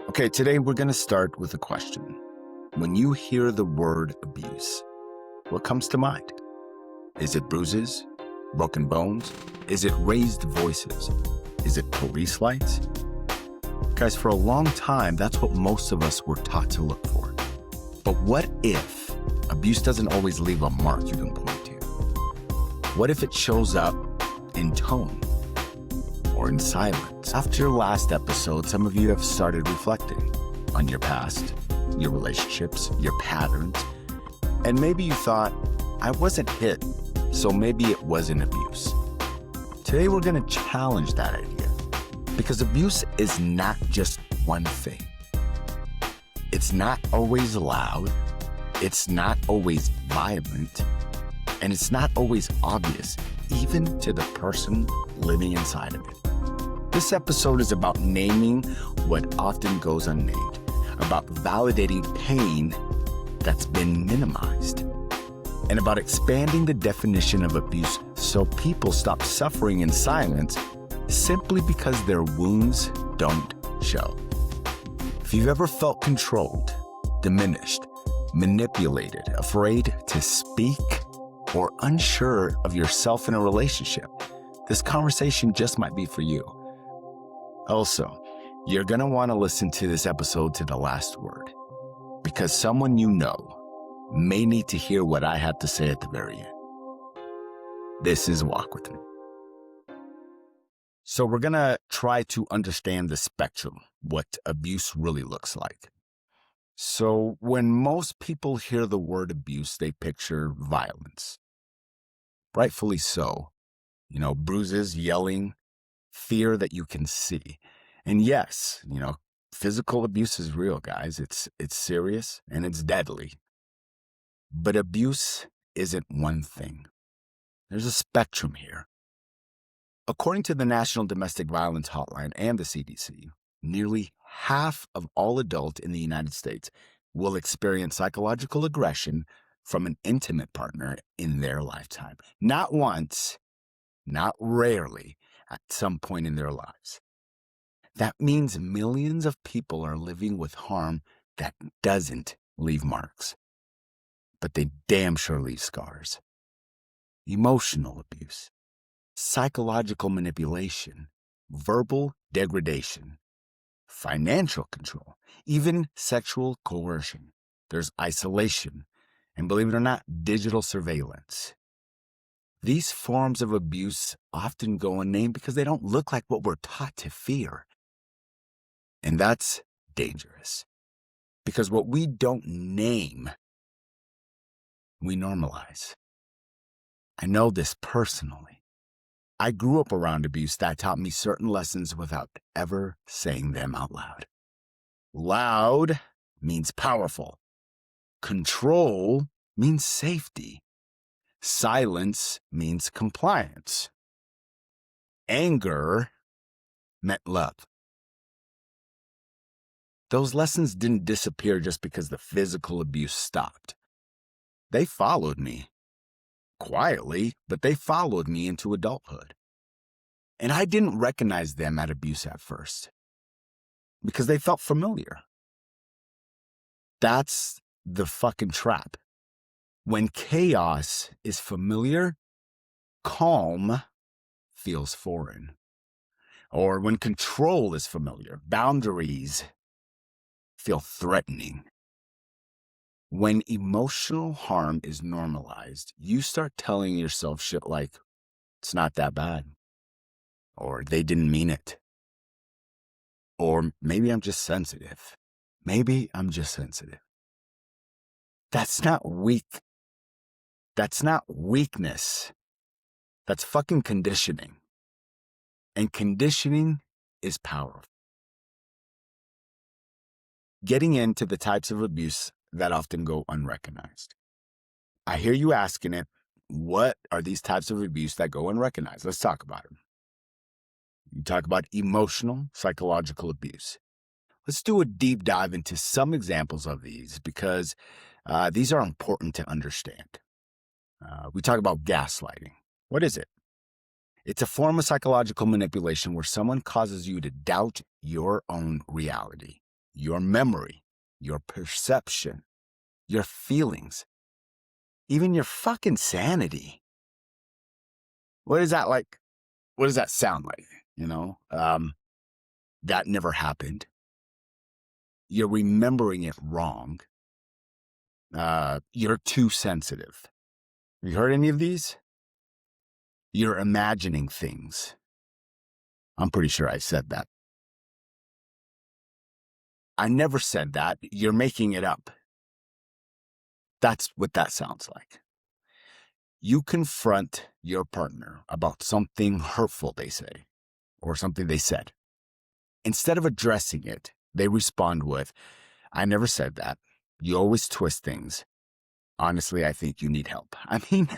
Okay, today we're going to start with a question. When you hear the word abuse, what comes to mind? Is it bruises? Broken bones? Is it raised voices? Is it police lights? Guys, for a long time, that's what most of us were taught to look for. But what if abuse doesn't always leave a mark you can point to? What if it shows up in tone or in silence? After your last episode, some of you have started reflecting on your past, your relationships, your patterns, and maybe you thought, I wasn't hit, so maybe it wasn't abuse. Today, we're going to challenge that idea because abuse is not just one thing. It's not always loud, it's not always violent, and it's not always obvious, even to the person living inside of it. This episode is about naming what often goes unnamed, about validating pain that's been minimized, and about expanding the definition of abuse so people stop suffering in silence simply because their wounds don't show. If you've ever felt controlled, diminished, manipulated, afraid to speak, or unsure of yourself in a relationship, this conversation just might be for you. Also, you're going to want to listen to this episode to the last word, because someone you know may need to hear what I have to say at the very end. This is Walk With Me. So we're going to try to understand the spectrum, what abuse really looks like. So when most people hear the word abuse, they picture violence. Rightfully so. Bruises, yelling, fear that you can see. And yes, physical abuse is real, guys. It's serious and it's deadly. But abuse isn't one thing. There's a spectrum here. According to the National Domestic Violence Hotline and the CDC, nearly half of all adults in the United States will experience psychological aggression from an intimate partner in their lifetime. Not once, not rarely, at some point in their lives. That means millions of people are living with harm that doesn't leave marks, but they damn sure leave scars. Emotional abuse, psychological manipulation, verbal degradation, financial control, even sexual coercion. There's isolation, and believe it or not, digital surveillance. These forms of abuse often go unnamed because they don't look like what we're taught to fear. And that's dangerous. Because what we don't name, we normalize. I know this personally. I grew up around abuse that taught me certain lessons without ever saying them out loud. Loud means powerful. Control means safety. Silence means compliance. Anger meant love. Those lessons didn't disappear just because the physical abuse stopped. They followed me. Quietly, but they followed me into adulthood. And I didn't recognize them as abuse at first because they felt familiar. That's the fucking trap. When chaos is familiar, calm feels foreign. Or when control is familiar, boundaries feel threatening. When emotional harm is normalized, you start telling yourself shit like, it's not that bad. Or they didn't mean it. Or maybe I'm just sensitive. Maybe I'm just sensitive. That's not weak. That's not weakness. That's fucking conditioning. And conditioning is powerful. Getting into the types of abuse that often go unrecognized. I hear you asking it, what are these types of abuse that go unrecognized? Let's talk about them. You talk about emotional, psychological abuse. Let's do a deep dive into some examples of these because these are important to understand. We talk about gaslighting. What is it? It's a form of psychological manipulation where someone causes you to doubt your own reality. your memory, your perception, your feelings, even your fucking sanity. What is that like? What does that sound like? That never happened. You're remembering it wrong. You're too sensitive. Have you heard any of these? You're imagining things. I'm pretty sure I said that. I never said that. You're making it up. That's what that sounds like. You confront your partner about something hurtful they say, or something they said. Instead of addressing it, they respond with, I never said that. You always twist things. Honestly, I think you need help. I mean,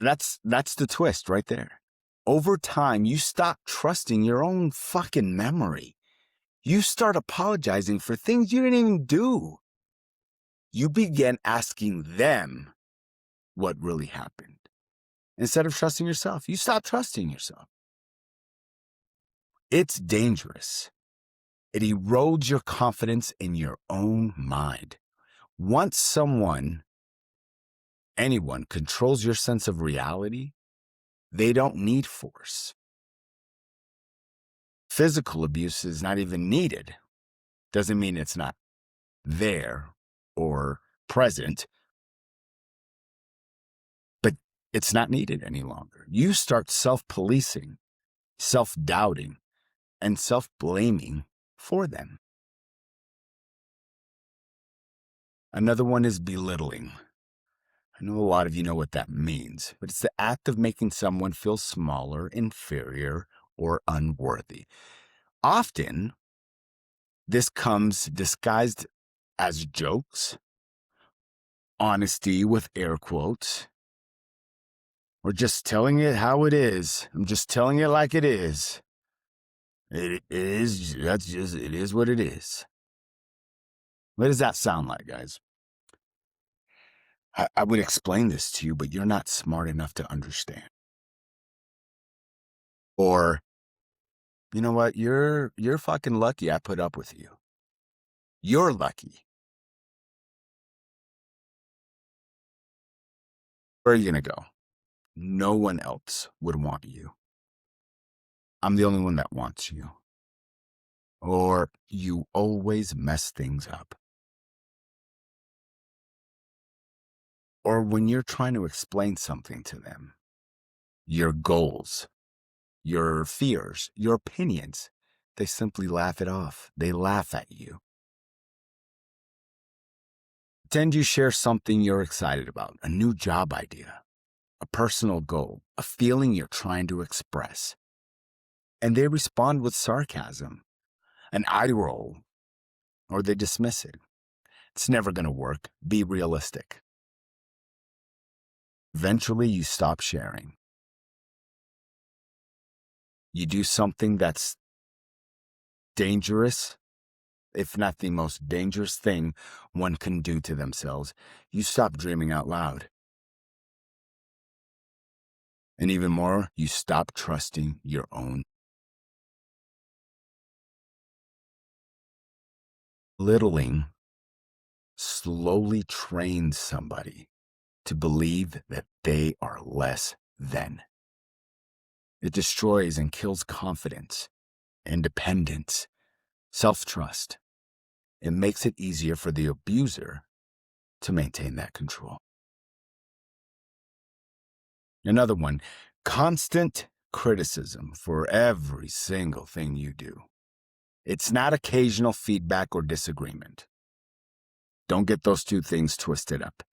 that's the twist right there. Over time, you stop trusting your own fucking memory. You start apologizing for things you didn't even do. You begin asking them what really happened. Instead of trusting yourself, you stop trusting yourself. It's dangerous. It erodes your confidence in your own mind. Once anyone controls your sense of reality, they don't need force. Physical abuse is not even needed. Doesn't mean it's not there or present, but it's not needed any longer. You start self-policing, self-doubting, and self-blaming for them. Another one is belittling. I know a lot of you know what that means, but it's the act of making someone feel smaller, inferior, or unworthy. Often, this comes disguised as jokes, honesty with air quotes, or just telling it how it is. I'm just telling it like it is. It is what it is. What does that sound like, guys? I would explain this to you, but you're not smart enough to understand. Or, you know what? You're fucking lucky I put up with you. You're lucky. Where are you gonna go? No one else would want you. I'm the only one that wants you. Or you always mess things up. Or when you're trying to explain something to them, your goals, your fears, your opinions, they simply laugh it off. They laugh at you. Pretend you share something you're excited about, a new job idea, a personal goal, a feeling you're trying to express. And they respond with sarcasm, an eye roll, or they dismiss it. It's never going to work. Be realistic. Eventually, you stop sharing. You do something that's dangerous, if not the most dangerous thing one can do to themselves. You stop dreaming out loud. And even more, you stop trusting your own. Belittling slowly trains somebody to believe that they are less than. It destroys and kills confidence, independence, self-trust. It makes it easier for the abuser to maintain that control. Another one, constant criticism for every single thing you do. It's not occasional feedback or disagreement. Don't get those two things twisted up.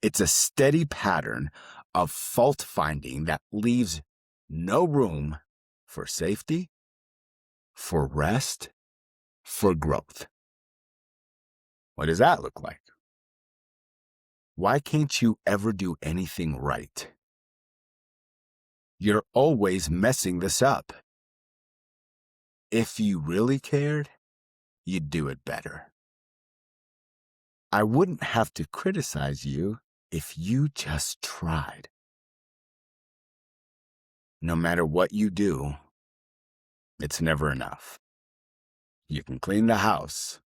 It's a steady pattern of fault-finding that leaves no room for safety, for rest, for growth. What does that look like? Why can't you ever do anything right? You're always messing this up. If you really cared, you'd do it better. I wouldn't have to criticize you if you just tried. No matter what you do, it's never enough. You can clean the house.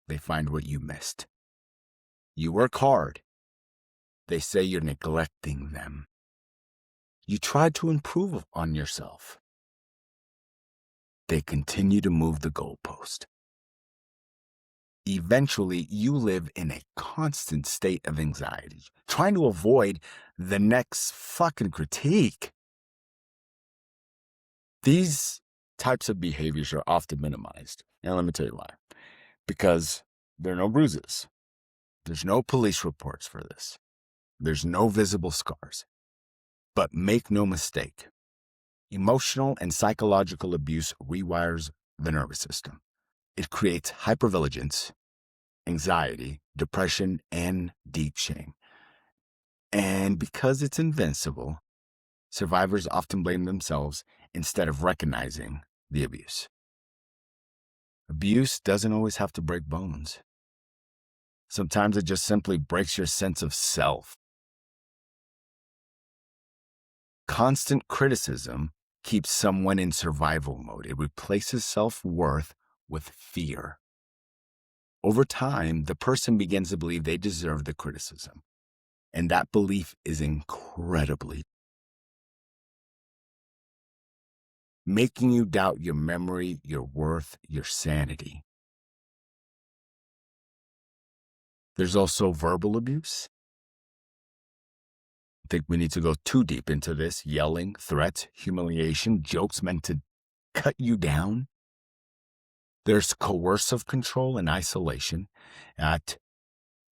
They find what you missed. You work hard. They say you're neglecting them. You try to improve on yourself. They continue to move the goalpost. Eventually, you live in a constant state of anxiety, trying to avoid the next fucking critique. These types of behaviors are often minimized. And let me tell you why. Because there are no bruises. There's no police reports for this. There's no visible scars. But make no mistake, emotional and psychological abuse rewires the nervous system. It creates hypervigilance, anxiety, depression, and deep shame. And because it's invincible, survivors often blame themselves instead of recognizing the abuse. Abuse doesn't always have to break bones. Sometimes it just simply breaks your sense of self. Constant criticism keeps someone in survival mode. It replaces self-worth with fear. Over time, the person begins to believe they deserve the criticism. And that belief is incredibly making you doubt your memory, your worth, your sanity. There's also verbal abuse. I think we need to go too deep into this. Yelling, threats, humiliation, jokes meant to cut you down. There's coercive control and isolation. That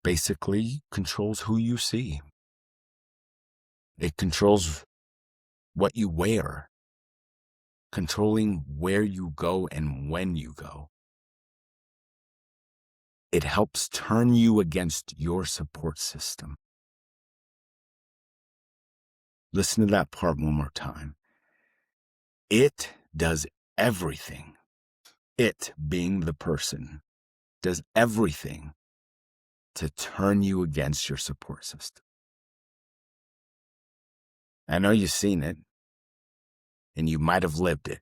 basically controls who you see. It controls what you wear, controlling where you go and when you go. It helps turn you against your support system. Listen to that part one more time. It does everything. It, being the person, does everything to turn you against your support system. I know you've seen it, and you might have lived it.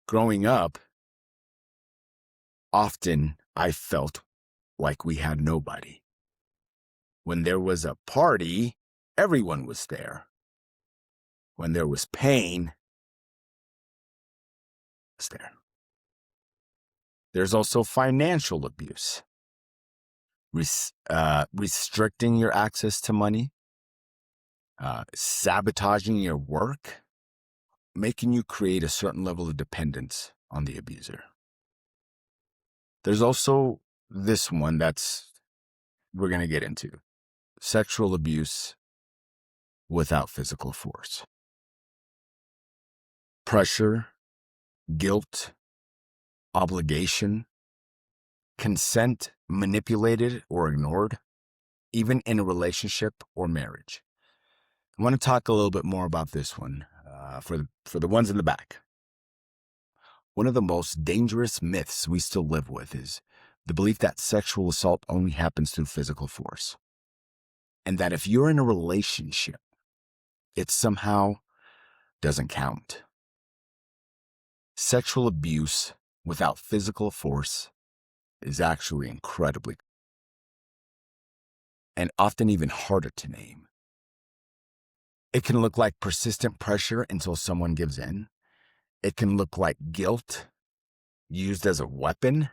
Growing up, often I felt like we had nobody. When there was a party, everyone was there. When there was pain, was there. There's also financial abuse. Restricting your access to money, sabotaging your work, making you create a certain level of dependence on the abuser. There's also this one we're going to get into. Sexual abuse without physical force. Pressure, guilt, obligation, consent manipulated or ignored, even in a relationship or marriage. I want to talk a little bit more about this one for the ones in the back. One of the most dangerous myths we still live with is the belief that sexual assault only happens through physical force. And that if you're in a relationship, it somehow doesn't count. Sexual abuse without physical force is actually incredibly and often even harder to name. It can look like persistent pressure until someone gives in. It can look like guilt used as a weapon,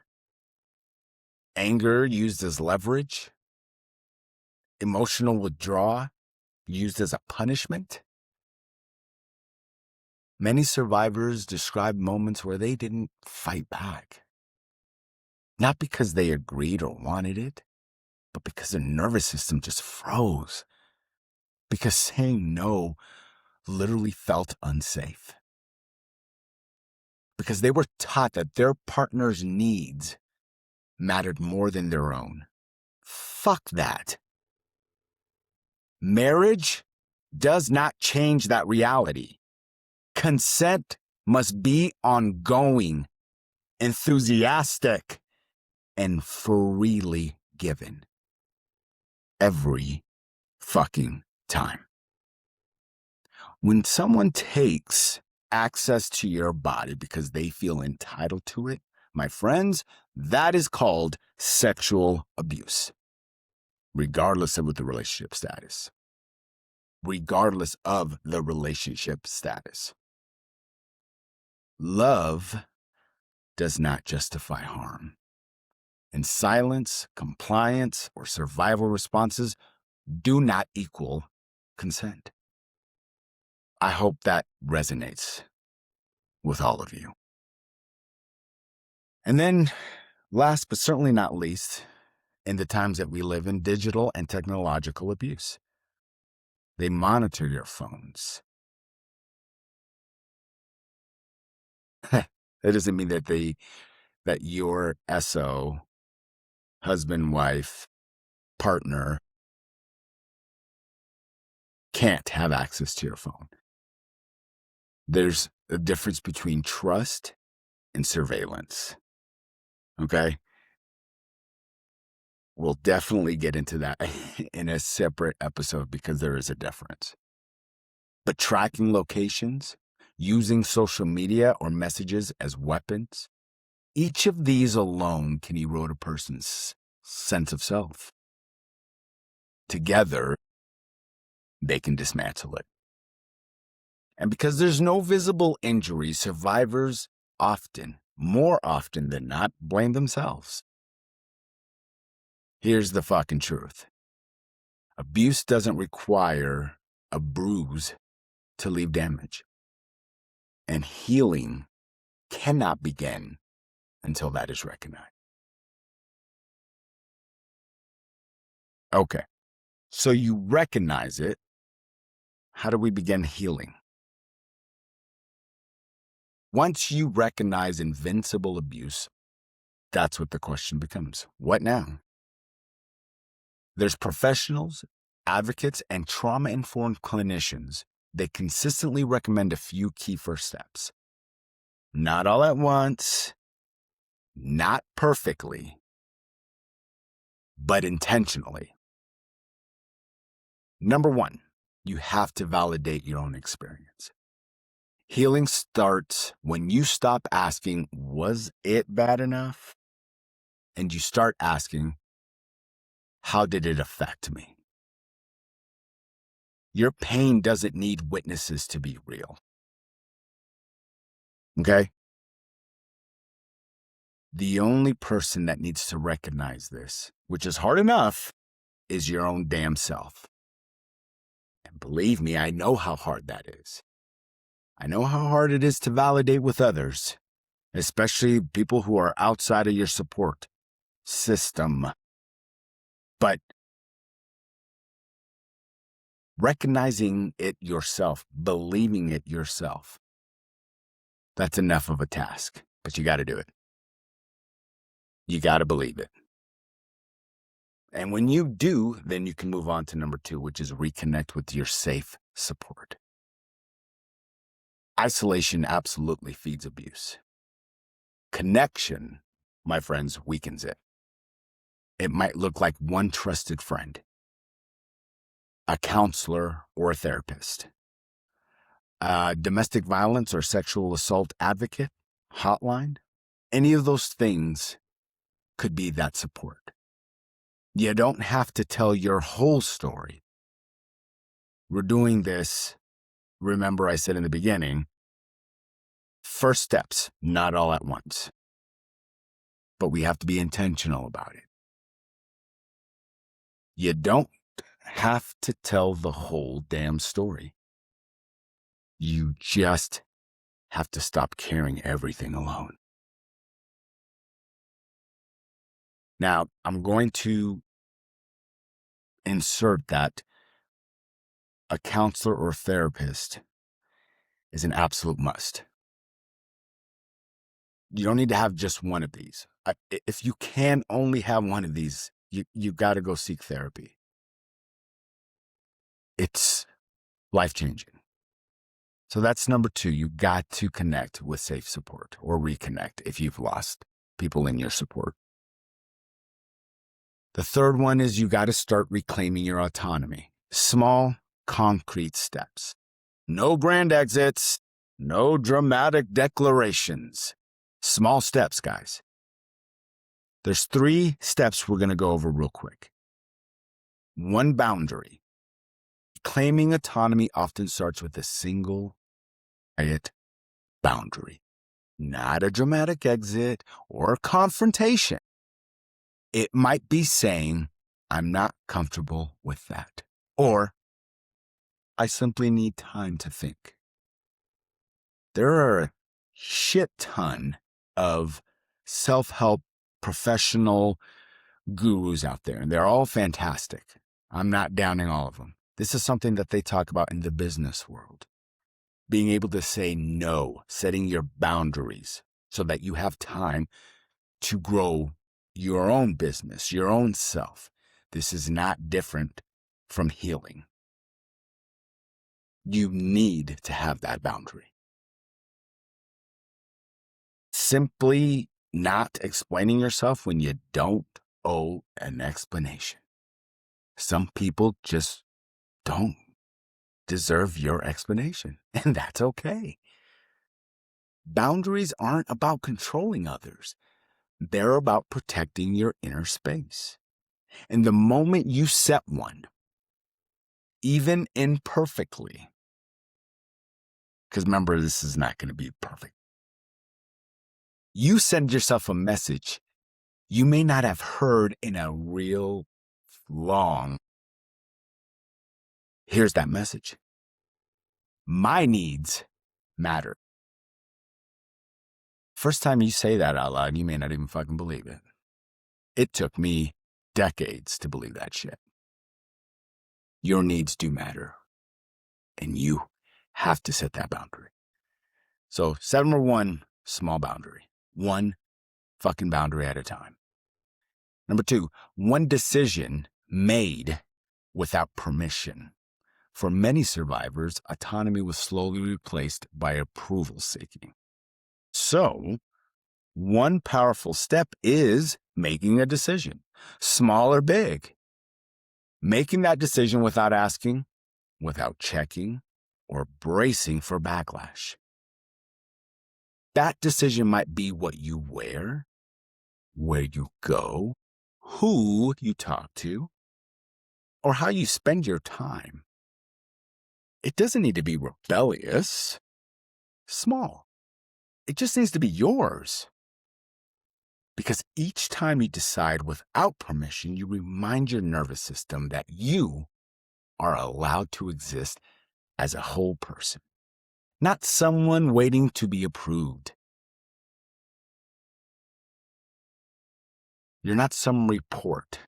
anger used as leverage, emotional withdrawal used as a punishment. Many survivors describe moments where they didn't fight back. Not because they agreed or wanted it, but because their nervous system just froze. Because saying no literally felt unsafe. Because they were taught that their partner's needs mattered more than their own. Fuck that. Marriage does not change that reality. Consent must be ongoing, enthusiastic, and freely given. Every fucking time. When someone takes access to your body because they feel entitled to it, My friends, that is called sexual abuse, regardless of the relationship status. Regardless of the relationship status. Love does not justify harm. And silence, compliance, or survival responses do not equal consent. I hope that resonates with all of you. And then, last but certainly not least, in the times that we live in, digital and technological abuse. They monitor your phones. That doesn't mean that your SO, husband, wife, partner, can't have access to your phone. There's a difference between trust and surveillance. Okay? We'll definitely get into that in a separate episode because there is a difference. But tracking locations, using social media or messages as weapons, each of these alone can erode a person's sense of self. Together, they can dismantle it. And because there's no visible injury, survivors often, more often than not, blame themselves. Here's the fucking truth. Abuse doesn't require a bruise to leave damage. And healing cannot begin until that is recognized. Okay, so you recognize it. How do we begin healing? Once you recognize invincible abuse, that's what the question becomes. What now? There's professionals, advocates, and trauma-informed clinicians that consistently recommend a few key first steps. Not all at once, not perfectly, but intentionally. Number one, you have to validate your own experience. Healing starts when you stop asking, was it bad enough? And you start asking, how did it affect me? Your pain doesn't need witnesses to be real. Okay? The only person that needs to recognize this, which is hard enough, is your own damn self. And believe me, I know how hard that is. I know how hard it is to validate with others, especially people who are outside of your support system. But recognizing it yourself, believing it yourself, that's enough of a task, but you got to do it. You got to believe it. And when you do, then you can move on to number two, which is reconnect with your safe support. Isolation absolutely feeds abuse. Connection, my friends, weakens it. It might look like one trusted friend, a counselor or a therapist, a domestic violence or sexual assault advocate, hotline. Any of those things could be that support. You don't have to tell your whole story. We're doing this, remember I said in the beginning, first steps, not all at once. But we have to be intentional about it. You don't have to tell the whole damn story. You just have to stop carrying everything alone. Now, I'm going to insert that a counselor or therapist is an absolute must. You don't need to have just one of these. If you can only have one of these, you got to go seek therapy. It's life-changing. So that's number two. You got to connect with safe support or reconnect if you've lost people in your support. The third one is you got to start reclaiming your autonomy. Small, concrete steps. No grand exits, no dramatic declarations. Small steps, guys. There's 3 steps we're going to go over real quick. 1, boundary. Claiming autonomy often starts with a single, quiet boundary. Not a dramatic exit or confrontation. It might be saying, I'm not comfortable with that. Or, I simply need time to think. There are a shit ton of self-help professional gurus out there, and they're all fantastic. I'm not downing all of them. This is something that they talk about in the business world. Being able to say no, setting your boundaries so that you have time to grow your own business, your own self. This is not different from healing. You need to have that boundary. Simply not explaining yourself when you don't owe an explanation. Some people just don't deserve your explanation, and that's okay. Boundaries aren't about controlling others. They're about protecting your inner space. And the moment you set one, even imperfectly, because remember, this is not going to be perfect, you send yourself a message you may not have heard in a real long. Here's that message. My needs matter. First time you say that out loud, you may not even fucking believe it. It took me decades to believe that shit. Your needs do matter. And you have to set that boundary. So set number 1, small boundary. 1 fucking boundary at a time. Number 2, 1 decision made without permission. For many survivors, autonomy was slowly replaced by approval seeking. So, 1 powerful step is making a decision, small or big. Making that decision without asking, without checking, or bracing for backlash. That decision might be what you wear, where you go, who you talk to, or how you spend your time. It doesn't need to be rebellious, small. It just needs to be yours. Because each time you decide without permission, you remind your nervous system that you are allowed to exist as a whole person, not someone waiting to be approved. You're not some report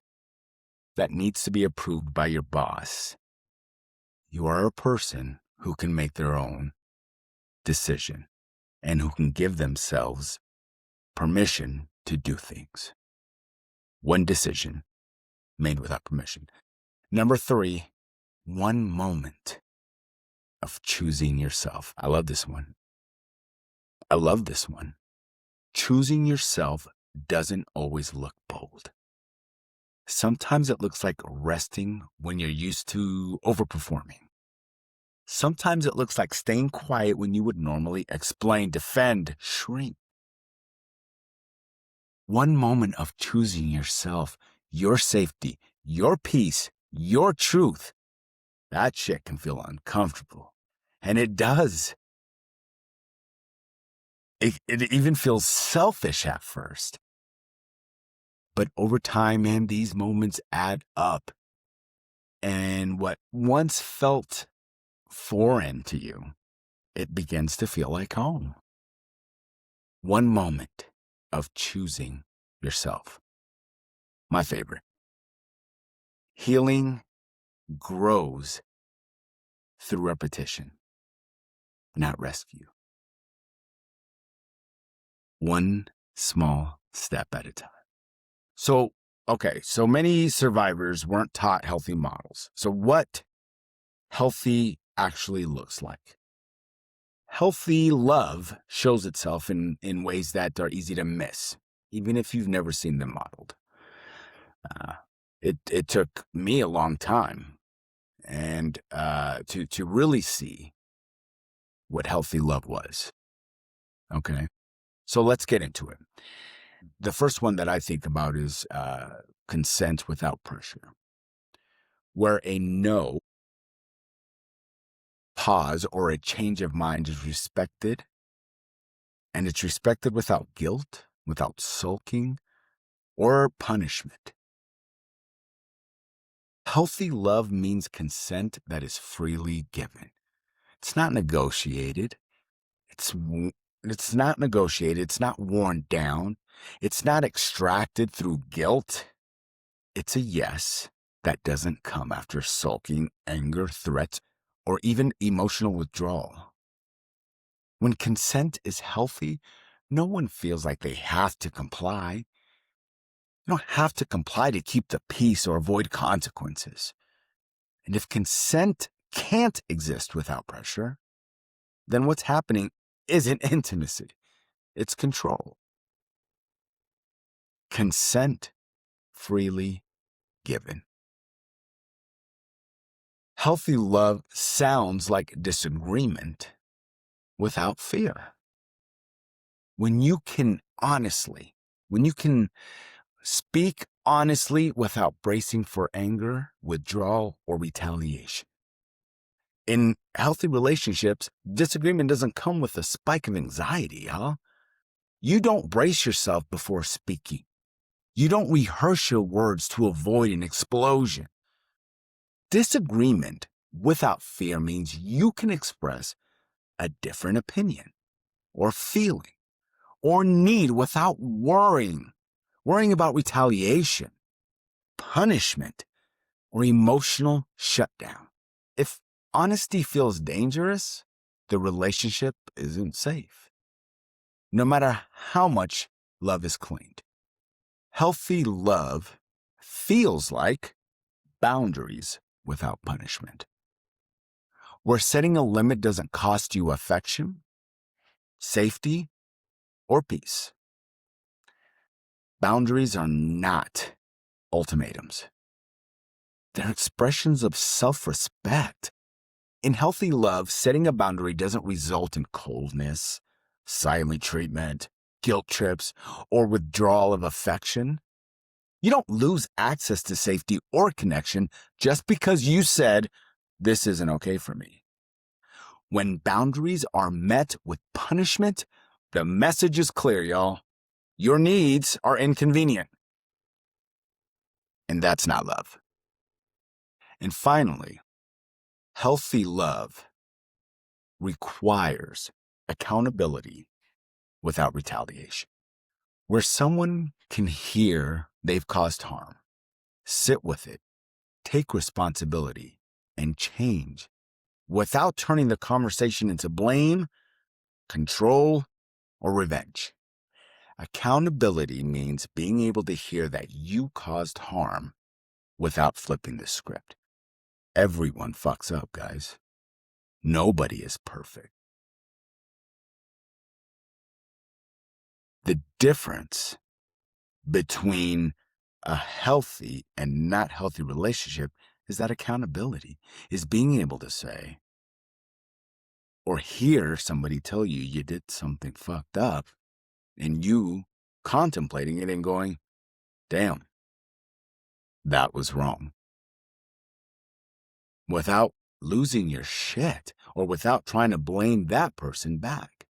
that needs to be approved by your boss. You are a person who can make their own decision and who can give themselves permission to do things. 1 decision made without permission. Number 3, 1 moment of choosing yourself. I love this one. Choosing yourself doesn't always look bold. Sometimes it looks like resting when you're used to overperforming. Sometimes it looks like staying quiet when you would normally explain, defend, shrink. 1 moment of choosing yourself, your safety, your peace, your truth, that shit can feel uncomfortable. And it does. It even feels selfish at first. But over time, man, these moments add up. And what once felt foreign to you, it begins to feel like home. 1 moment of choosing yourself. My favorite. Healing grows through repetition, not rescue. 1 small step at a time. So many survivors weren't taught healthy models. So what healthy actually looks like? Healthy love shows itself in ways that are easy to miss, even if you've never seen them modeled. It took me a long time and to really see what healthy love was. Okay. So let's get into it. The first one that I think about is consent without pressure, where a no, pause, or a change of mind is respected, and it's respected without guilt, without sulking, or punishment. Healthy love means consent that is freely given. It's not negotiated. It's not negotiated. It's not worn down. It's not extracted through guilt. It's a yes that doesn't come after sulking, anger, threats, or even emotional withdrawal. When consent is healthy, no one feels like they have to comply. You don't have to comply to keep the peace or avoid consequences. And if consent can't exist without pressure, then what's happening isn't intimacy, it's control. Consent freely given. Healthy love sounds like disagreement without fear. When you can speak honestly without bracing for anger, withdrawal, or retaliation. In healthy relationships, disagreement doesn't come with a spike of anxiety, huh? You don't brace yourself before speaking. You don't rehearse your words to avoid an explosion. Disagreement without fear means you can express a different opinion or feeling or need without worrying about retaliation, punishment, or emotional shutdown. If honesty feels dangerous, the relationship isn't safe, no matter how much love is claimed. Healthy love feels like boundaries without punishment, where setting a limit doesn't cost you affection, safety, or peace. Boundaries are not ultimatums. They're expressions of self-respect. In healthy love, setting a boundary doesn't result in coldness, silent treatment, guilt trips, or withdrawal of affection. You don't lose access to safety or connection just because you said, "This isn't okay for me." When boundaries are met with punishment, the message is clear, y'all. Your needs are inconvenient. And that's not love. And finally, healthy love requires accountability without retaliation, where someone can hear they've caused harm, sit with it, take responsibility, and change without turning the conversation into blame, control, or revenge. Accountability means being able to hear that you caused harm without flipping the script. Everyone fucks up, guys. Nobody is perfect. The difference between a healthy and not healthy relationship is that accountability is being able to say or hear somebody tell you you did something fucked up and you contemplating it and going, damn, that was wrong. Without losing your shit or without trying to blame that person back.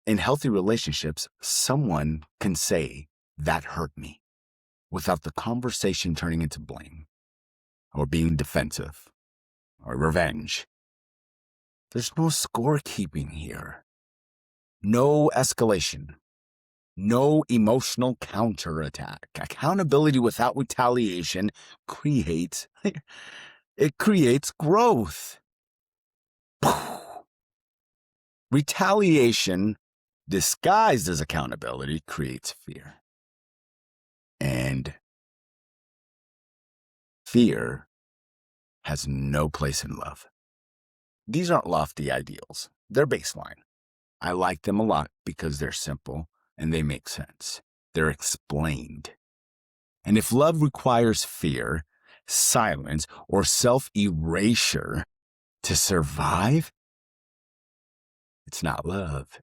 In healthy relationships, someone can say, that hurt me, without the conversation turning into blame or being defensive or revenge. There's no scorekeeping here. No escalation. No emotional counterattack. Accountability without retaliation creates growth. Retaliation disguised as accountability creates fear. And fear has no place in love. These aren't lofty ideals. They're baseline. I like them a lot because they're simple and they make sense. They're explained. And if love requires fear, silence, or self-erasure to survive, it's not love.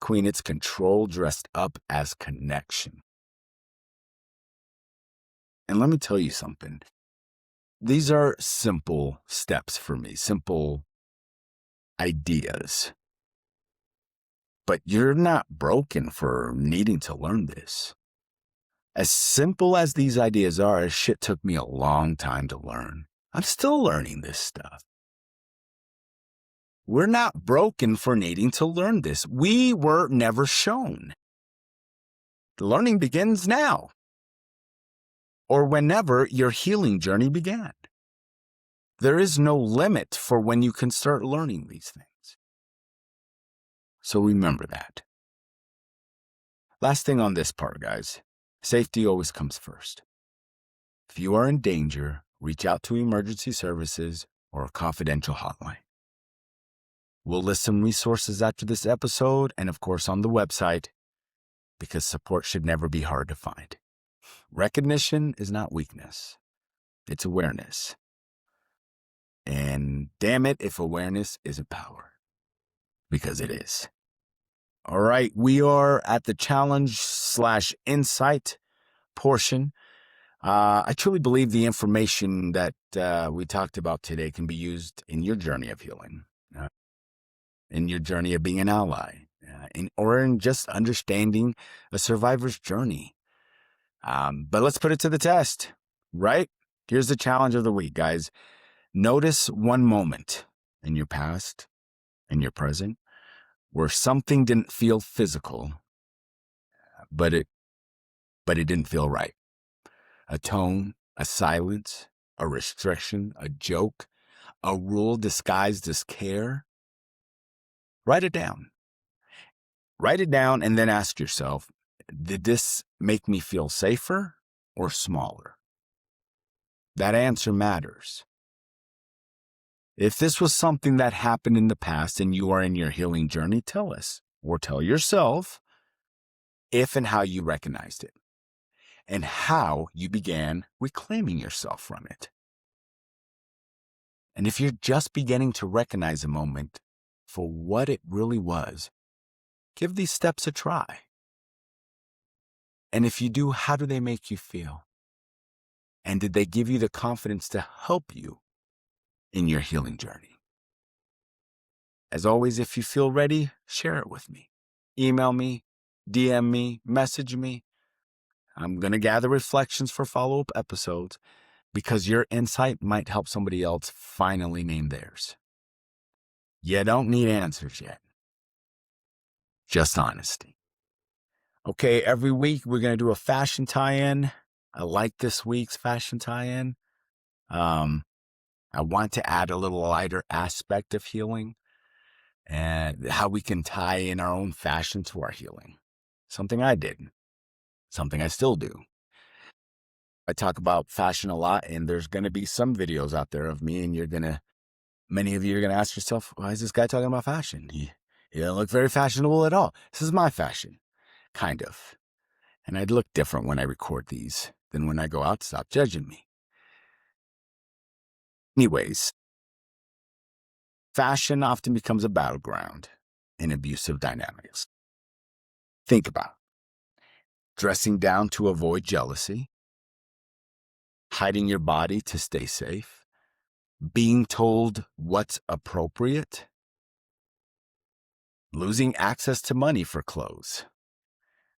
Queen, it's control dressed up as connection. And let me tell you something. These are simple steps for me, simple ideas. But you're not broken for needing to learn this. As simple as these ideas are, shit took me a long time to learn. I'm still learning this stuff. We're not broken for needing to learn this. We were never shown. The learning begins now, or whenever your healing journey began. There is no limit for when you can start learning these things. So remember that. Last thing on this part, guys. Safety always comes first. If you are in danger, reach out to emergency services or a confidential hotline. We'll list some resources after this episode and, of course, on the website, because support should never be hard to find. Recognition is not weakness. It's awareness. And damn it, if awareness isn't power. Because it is. All right, we are at the challenge/insight portion. I truly believe the information that we talked about today can be used in your journey of healing, in your journey of being an ally, or in just understanding a survivor's journey. But let's put it to the test, right? Here's the challenge of the week, guys. Notice one moment in your past, in your present, where something didn't feel physical, but it didn't feel right. A tone, a silence, a restriction, a joke, a rule disguised as care. Write it down. Write it down and then ask yourself, did this make me feel safer or smaller? That answer matters. If this was something that happened in the past and you are in your healing journey, tell us, or tell yourself if and how you recognized it, and how you began reclaiming yourself from it. And if you're just beginning to recognize a moment for what it really was, give these steps a try. And if you do, how do they make you feel? And did they give you the confidence to help you in your healing journey? As always, if you feel ready, share it with me. Email me, DM me, message me. I'm going to gather reflections for follow-up episodes because your insight might help somebody else finally name theirs. You don't need answers yet. Just honesty. Okay, every week we're going to do a fashion tie-in. I like this week's fashion tie-in. I want to add a little lighter aspect of healing and how we can tie in our own fashion to our healing. Something I did. Something I still do. I talk about fashion a lot, and there's going to be some videos out there of me, and many of you are going to ask yourself, why is this guy talking about fashion? He doesn't look very fashionable at all. This is my fashion. Kind of. And I'd look different when I record these than when I go out. Stop judging me. Anyways, fashion often becomes a battleground in abusive dynamics. Think about it. Dressing down to avoid jealousy, hiding your body to stay safe, being told what's appropriate, losing access to money for clothes.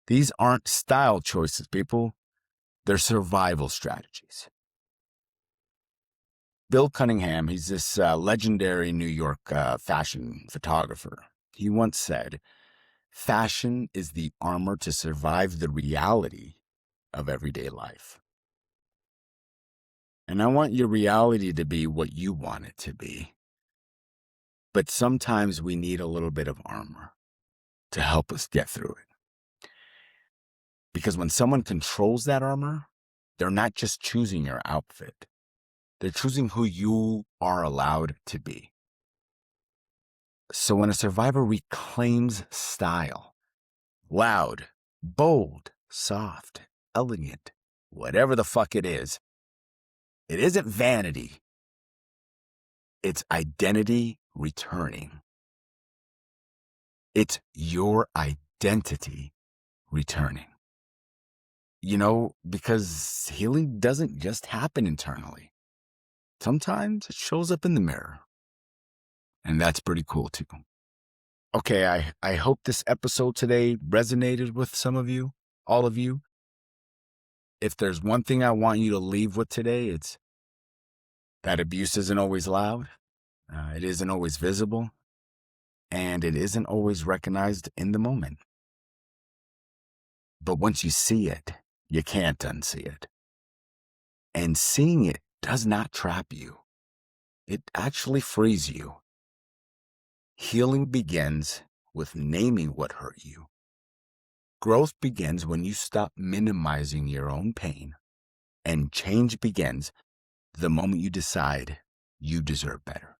These aren't style choices, people. They're survival strategies. Bill Cunningham, he's this legendary New York fashion photographer. He once said, fashion is the armor to survive the reality of everyday life. And I want your reality to be what you want it to be. But sometimes we need a little bit of armor to help us get through it. Because when someone controls that armor, they're not just choosing your outfit. They're choosing who you are allowed to be. So when a survivor reclaims style, loud, bold, soft, elegant, whatever the fuck it isn't vanity. It's identity returning. It's your identity returning. Because healing doesn't just happen internally. Sometimes it shows up in the mirror. And that's pretty cool too. Okay, I hope this episode today resonated with some of you, all of you. If there's one thing I want you to leave with today, it's that abuse isn't always loud, it isn't always visible, and it isn't always recognized in the moment. But once you see it, you can't unsee it. And seeing it does not trap you. It actually frees you. Healing begins with naming what hurt you. Growth begins when you stop minimizing your own pain, and change begins the moment you decide you deserve better.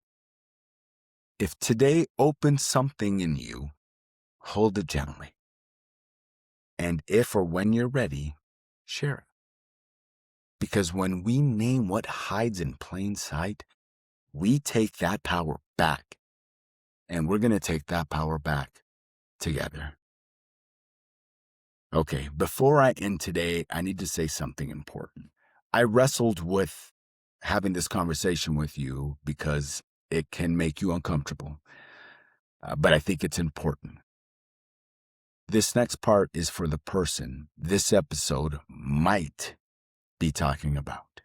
If today opens something in you, hold it gently. And if or when you're ready, share it. Because when we name what hides in plain sight, we take that power back. And we're going to take that power back together. Okay, before I end today, I need to say something important. I wrestled with having this conversation with you because it can make you uncomfortable. But I think it's important. This next part is for the person this episode might be talking about.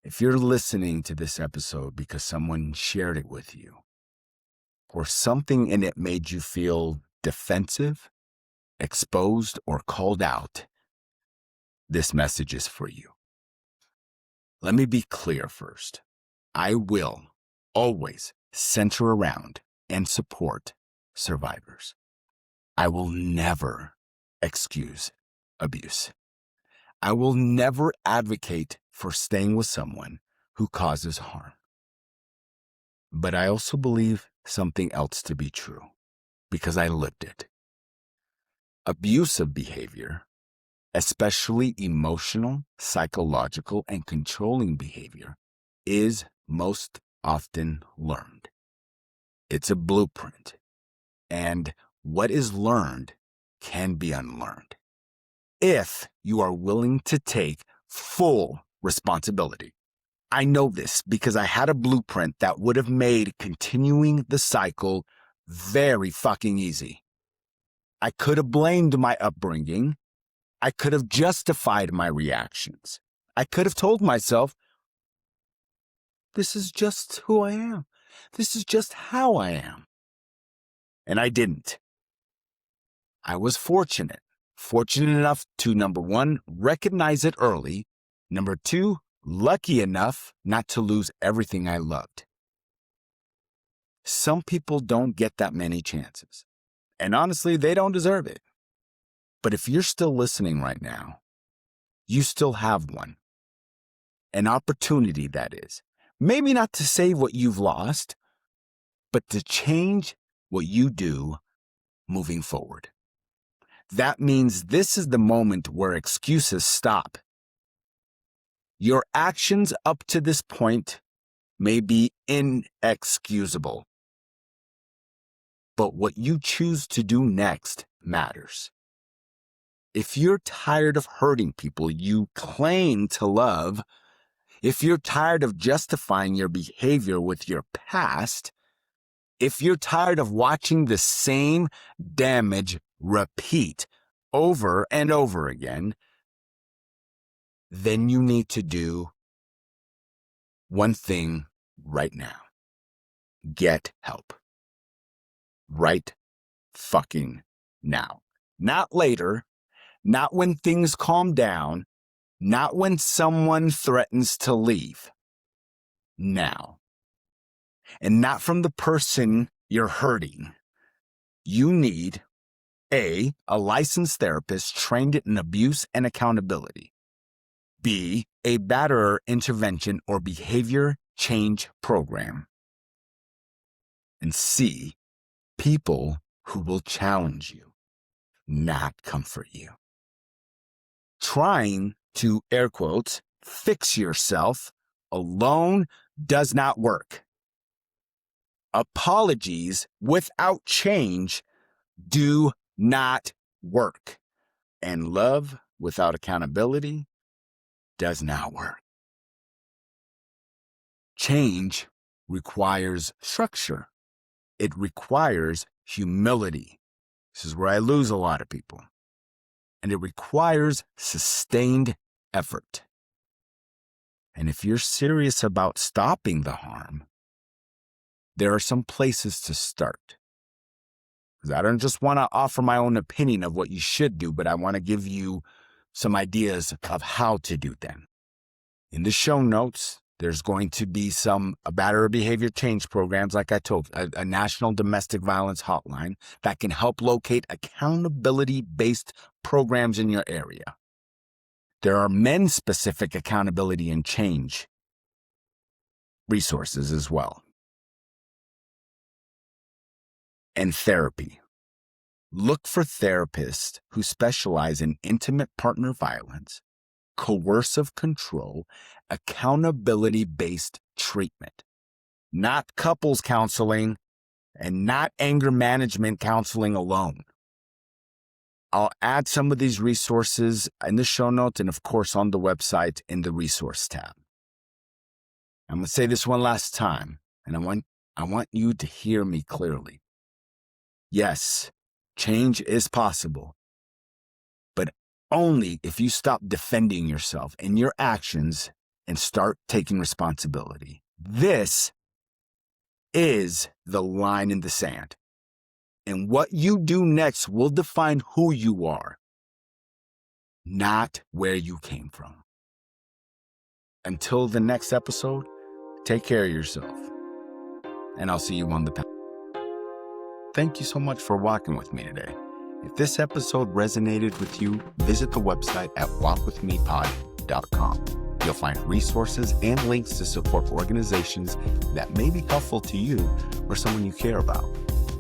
If you're listening to this episode because someone shared it with you, or something in it made you feel defensive, exposed, or called out, this message is for you. Let me be clear first. I will always center around and support survivors. I will never excuse abuse. I will never advocate for staying with someone who causes harm. But I also believe something else to be true, because I lived it. Abusive behavior, especially emotional, psychological, and controlling behavior, is most often learned. It's a blueprint, and what is learned can be unlearned if you are willing to take full responsibility. I know this because I had a blueprint that would have made continuing the cycle very fucking easy. I could have blamed my upbringing. I could have justified my reactions. I could have told myself, this is just who I am. This is just how I am. And I didn't. I was fortunate enough to, number one, recognize it early. Number two, lucky enough not to lose everything I loved. Some people don't get that many chances. And honestly, they don't deserve it. But if you're still listening right now, you still have one. An opportunity, that is. Maybe not to save what you've lost, but to change what you do moving forward. That means this is the moment where excuses stop. Your actions up to this point may be inexcusable, but what you choose to do next matters. If you're tired of hurting people you claim to love, if you're tired of justifying your behavior with your past, if you're tired of watching the same damage repeat over and over again, then you need to do one thing right now. Get help. Right fucking now. Not later, not when things calm down, not when someone threatens to leave. Now. And not from the person you're hurting. You need A, a licensed therapist trained in abuse and accountability. B, a batterer intervention or behavior change program. And C, people who will challenge you, not comfort you. Trying to, air quotes, fix yourself alone does not work. Apologies without change do not work. And love without accountability does not work. Change requires structure. It requires humility. This is where I lose a lot of people. And it requires sustained effort. And if you're serious about stopping the harm, there are some places to start. Because I don't just want to offer my own opinion of what you should do, but I want to give you some ideas of how to do them. In the show notes, there's going to be some batterer behavior change programs, like I told, a national domestic violence hotline that can help locate accountability-based programs in your area. There are men-specific accountability and change resources as well. And therapy. Look for therapists who specialize in intimate partner violence, coercive control, accountability-based treatment, not couples counseling and not anger management counseling alone. I'll add some of these resources in the show notes and, of course, on the website in the resource tab. I'm going to say this one last time, and I want you to hear me clearly. Yes, change is possible, but only if you stop defending yourself and your actions and start taking responsibility. This is the line in the sand. And what you do next will define who you are, not where you came from. Until the next episode, take care of yourself, and I'll see you on the path. Thank you so much for walking with me today. If this episode resonated with you, visit the website at walkwithmepod.com. You'll find resources and links to support organizations that may be helpful to you or someone you care about.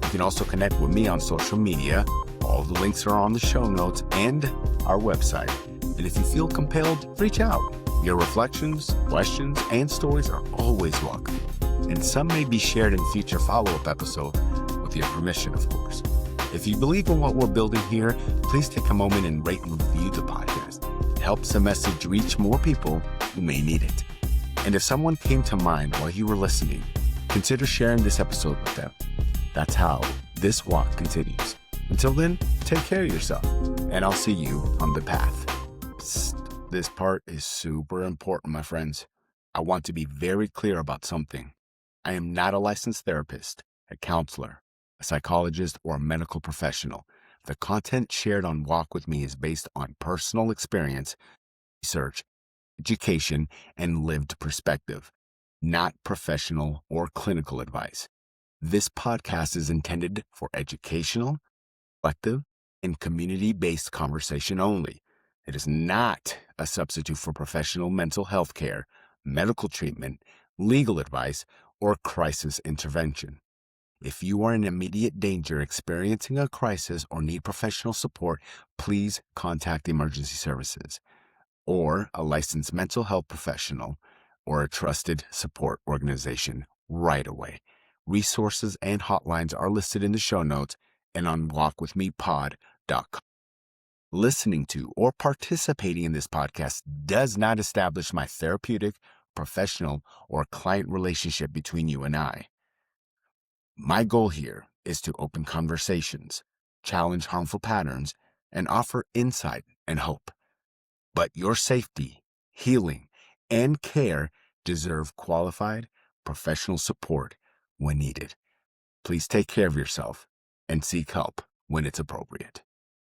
You can also connect with me on social media. All the links are on the show notes and our website. And if you feel compelled, reach out. Your reflections, questions, and stories are always welcome. And some may be shared in future follow-up episodes with your permission, of course. If you believe in what we're building here, please take a moment and rate and review the podcast. It helps the message reach more people who may need it. And if someone came to mind while you were listening, consider sharing this episode with them. That's how this walk continues. Until then, take care of yourself, and I'll see you on the path. Psst, this part is super important, my friends. I want to be very clear about something. I am not a licensed therapist, a counselor, a psychologist, or a medical professional. The content shared on Walk With Me is based on personal experience, research, education, and lived perspective, not professional or clinical advice. This podcast is intended for educational, reflective, and community-based conversation only. It is not a substitute for professional mental health care, medical treatment, legal advice, or crisis intervention. If you are in immediate danger, experiencing a crisis, or need professional support, please contact emergency services or a licensed mental health professional or a trusted support organization right away. Resources and hotlines are listed in the show notes and on walkwithmepod.com. Listening to or participating in this podcast does not establish my therapeutic, professional, or client relationship between you and I. My goal here is to open conversations, challenge harmful patterns, and offer insight and hope. But your safety, healing, and care deserve qualified, professional support when needed. Please take care of yourself and seek help when it's appropriate.